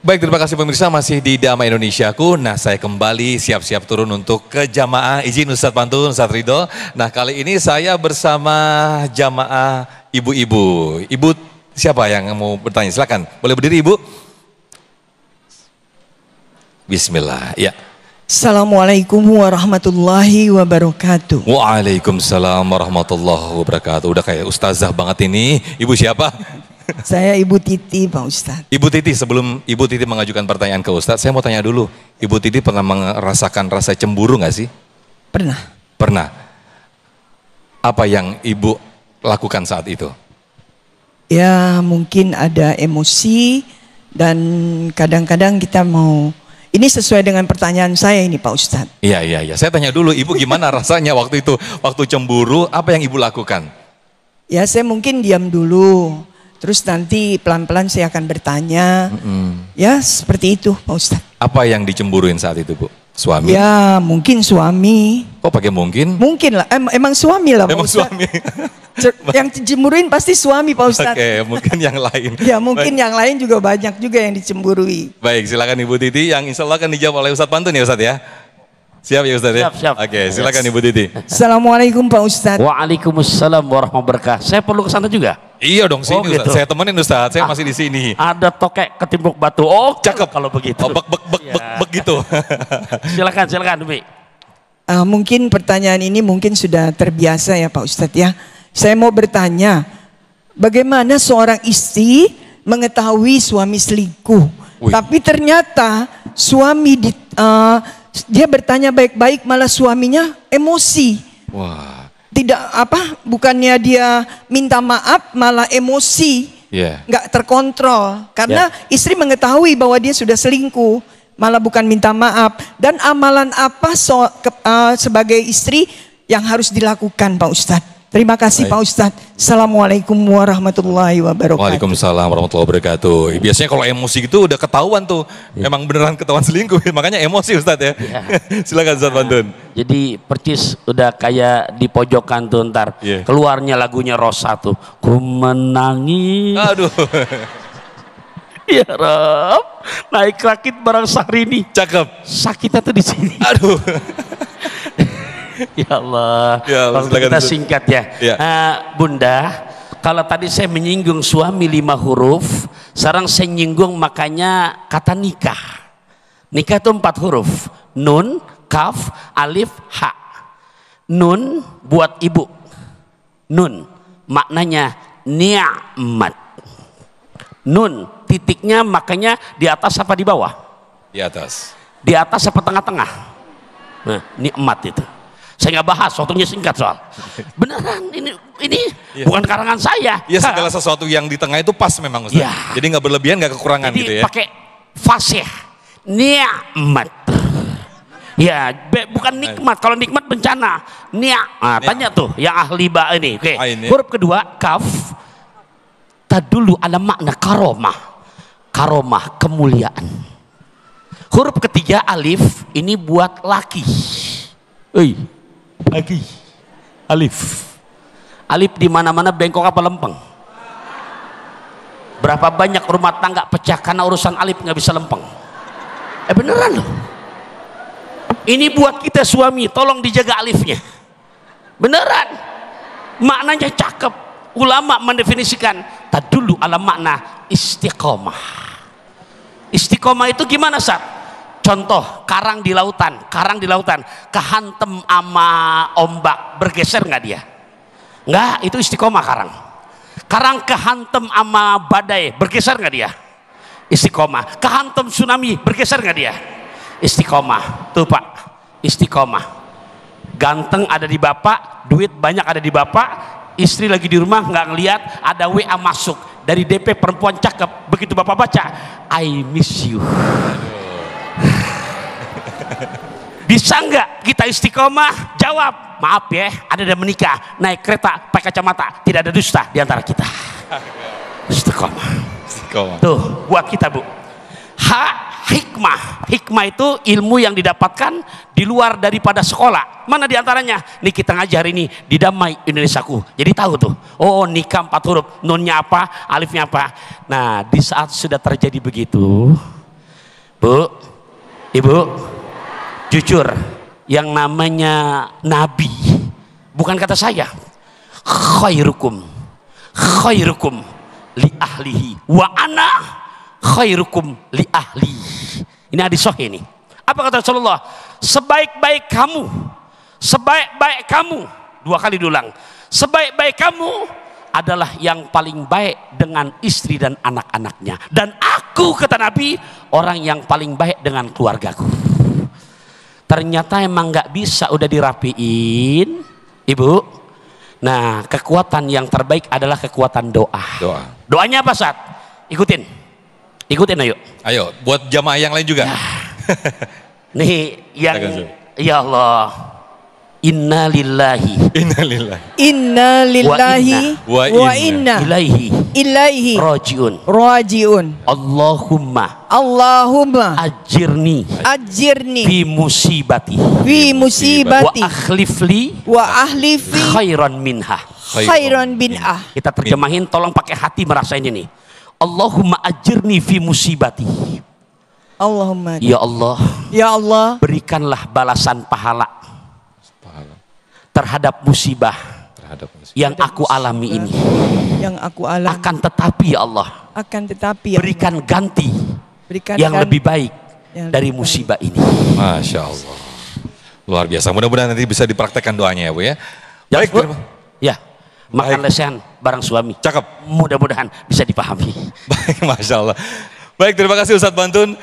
Baik, terima kasih pemirsa, masih di Damai Indonesiaku. Nah, saya kembali siap-siap turun untuk ke jamaah. Izin Ustadz Pantun, Ustadz Ridho. Nah, kali ini saya bersama jamaah ibu-ibu. Ibu siapa yang mau bertanya? Silakan, boleh berdiri Ibu? Bismillah, ya. Assalamualaikum warahmatullahi wabarakatuh. Waalaikumsalam warahmatullahi wabarakatuh. Udah kayak ustazah banget ini. Ibu siapa? Saya Ibu Titi, Pak Ustadz. Ibu Titi, sebelum Ibu Titi mengajukan pertanyaan ke Ustadz, saya mau tanya dulu. Ibu Titi pernah merasakan rasa cemburu nggak sih? Pernah. Pernah. Apa yang Ibu lakukan saat itu? Ya mungkin ada emosi dan kadang-kadang kita mau. Ini sesuai dengan pertanyaan saya ini Pak Ustadz. Iya. Saya tanya dulu, Ibu gimana rasanya waktu itu? Waktu cemburu, apa yang Ibu lakukan? Ya saya mungkin diam dulu. Terus nanti pelan-pelan saya akan bertanya. Ya seperti itu Pak Ustadz. Apa yang dicemburuin saat itu Bu? Suami? Ya mungkin suami. Kok pakai mungkin? Mungkin lah, emang suami lah Pak Emang Ustadz. suami? Yang dicemburuin pasti suami Pak Ustadz. Oke, mungkin yang lain. Ya mungkin Baik. yang lain juga banyak juga yang dicemburui. Baik, silakan Ibu Titi, yang insya Allah akan dijawab oleh Ustadz Pantun ya Ustadz ya? Siap ya Ustadz ya? Siap. Oke, silakan Ibu Titi. Assalamualaikum Pak Ustadz. Waalaikumsalam warahmatullahi wabarakatuh. Saya perlu ke sana juga? Iya dong, sini gitu. Ustadz. Saya temenin Ustadz, saya masih di sini. Ada tokek ketimbuk batu. Oh, Cakep. kalau begitu. Oh, bek gitu. Silakan Umi. Mungkin pertanyaan ini mungkin sudah terbiasa ya Pak Ustadz ya. Saya mau bertanya, bagaimana seorang istri mengetahui suami selingkuh, tapi ternyata suami dia bertanya baik-baik, malah suaminya emosi. Wah. Tidak bukannya dia minta maaf, malah emosi, nggak terkontrol. Karena istri mengetahui bahwa dia sudah selingkuh, malah bukan minta maaf. Dan amalan apa sebagai istri yang harus dilakukan Pak Ustadz? Terima kasih Pak Ustadz. Assalamualaikum warahmatullahi wabarakatuh. Waalaikumsalam warahmatullahi wabarakatuh. Biasanya kalau emosi gitu udah ketahuan tuh. Emang beneran ketahuan selingkuh. Makanya emosi Ustadz ya. Silakan Ustadz Pantun. Jadi percis udah kayak di pojokan tuh ntar. Keluarnya lagunya Rosa tuh. Ku menangis. Aduh. Ya Rob, naik rakit barang Syahrini. Cakep. Sakitnya tuh di sini. Aduh. Ya Allah, kita singkat ya. Bunda, kalau tadi saya menyinggung suami 5 huruf, sekarang saya nyinggung makanya kata nikah. Nikah itu 4 huruf, nun, kaf, alif, ha. Nun buat ibu, nun maknanya ni'mat. Nun titiknya makanya di atas apa di bawah? Di atas. Di atas apa tengah-tengah? Nah, nikmat itu. Saya nggak bahas, waktunya singkat soal. Beneran, ini bukan karangan saya. Ya segala sesuatu yang di tengah itu pas memang Ustaz. Jadi nggak berlebihan, nggak kekurangan jadi, gitu ya. Pakai fasih, ni'mat. Ya, bukan nikmat. Kalau nikmat bencana. Tanya tuh yang ahli ini. Oke. Huruf kedua kaf. Tadulu ala makna karomah. Karomah kemuliaan. Huruf ketiga alif ini buat laki. Lagi alif di mana-mana bengkok apa lempeng. Berapa banyak rumah tangga pecah karena urusan alif nggak bisa lempeng. Beneran loh. Ini buat kita suami, tolong dijaga alifnya. Beneran, maknanya cakep. Ulama mendefinisikan tadulu ala makna istiqomah. Istiqomah itu gimana Sat? Contoh, karang di lautan, kehantem ama ombak, bergeser nggak dia? Nggak, itu istiqomah karang. Karang kehantem ama badai, bergeser nggak dia? Istiqomah. Kehantem tsunami, bergeser nggak dia? Istiqomah. Tuh Pak, istiqomah. Ganteng ada di bapak, duit banyak ada di bapak, istri lagi di rumah nggak ngelihat, ada WA masuk dari DP perempuan cakep, begitu bapak baca, I miss you. Bisa nggak kita istiqomah? Jawab, maaf ya, ada yang menikah naik kereta pakai kacamata, tidak ada dusta di antara kita. Istiqomah. Tuh buat kita Bu. Hikmah itu ilmu yang didapatkan di luar daripada sekolah. Mana diantaranya? Nih kita ngajar ini di Damai Indonesiaku. Jadi tahu tuh. Oh nikah 4 huruf, nunnya apa, alifnya apa. Nah di saat sudah terjadi begitu, Bu, Ibu, jujur, yang namanya Nabi, bukan kata saya, khairukum li ahlihi wa ana khairukum li ahli. Ini hadis sahih ini. Apa kata Rasulullah? Sebaik-baik kamu, dua kali diulang, sebaik-baik kamu adalah yang paling baik dengan istri dan anak-anaknya, dan aku, kata Nabi, orang yang paling baik dengan keluargaku. Ternyata emang nggak bisa, udah dirapiin, Ibu. Nah, kekuatan yang terbaik adalah kekuatan doa. Doanya apa, Sat? Ikutin ayo. Ayo, buat jamaah yang lain juga. Nih yang, ya Allah, inna lillahi wa inna ilaihi rajiun. Allahumma ajirni fi musibati wa akhlifli khairan minha. Kita terjemahin, tolong pakai hati merasain ini. Allahumma ajirni fi musibati. Allahumma, ya Allah, berikanlah balasan pahala terhadap musibah yang aku alami ini. Akan tetapi ya Allah, berikan ganti yang lebih baik dari musibah ini. Masya Allah, luar biasa. Mudah-mudahan nanti bisa dipraktekkan doanya ya Bu ya. Baik, ya, makan lesehan bareng suami. Cakep. Mudah-mudahan bisa dipahami. Baik, Masya Allah. Baik, terima kasih Ustadz Bantun.